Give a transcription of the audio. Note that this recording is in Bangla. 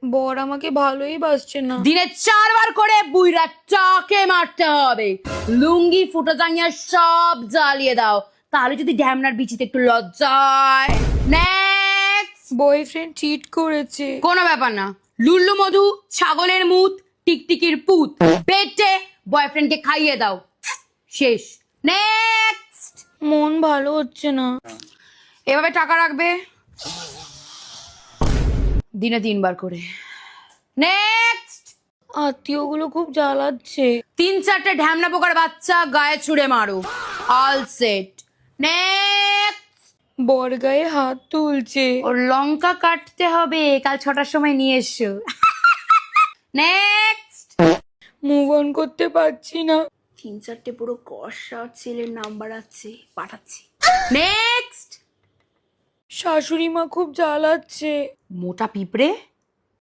বর আমাকে ভালোই বাসছে না। দিনে 4 বার করে বুইরা চাকে মারতে হবে। লুঙ্গি ফুটো জাঙ্গিয়া সব জ্বালিয়ে দাও, তাহলে যদি ঢ্যামনার বিচিতে একটু লজ্জায়। নেক্সট। বয়ফ্রেন্ড চিট করেছে। কোনো ব্যাপার না, লুল্লু মধু, ছাগলের মুত, টিকটিকির পুত পেটে বয়ফ্রেন্ডকে খাইয়ে দাও, শেষ। নেক্সট। মন ভালো হচ্ছে না। এভাবে টাকা রাখবে দিনে 3 বার করে। নেক্সট। আত্মীয়গুলো খুব জ্বালাচ্ছে। 3-4টে ঢ্যামনা পোকার বাচ্চা গায়ে ছুড়ে মারো, অল সেট। নেক্সট। বর গায়ে হাত তুলছে। ওর লঙ্কা কাটতে হবে, কাল 6টার সময় নিয়ে এসো। নেক্সট। মুভ অন করতে পারছি না। 3-4টে পুরো কষা ছেলের নাম্বার আছে, পাঠাচ্ছি। নেক্সট। শাশুড়ি মা খুব জ্বালাচ্ছে। মোটা পিঁপড়ে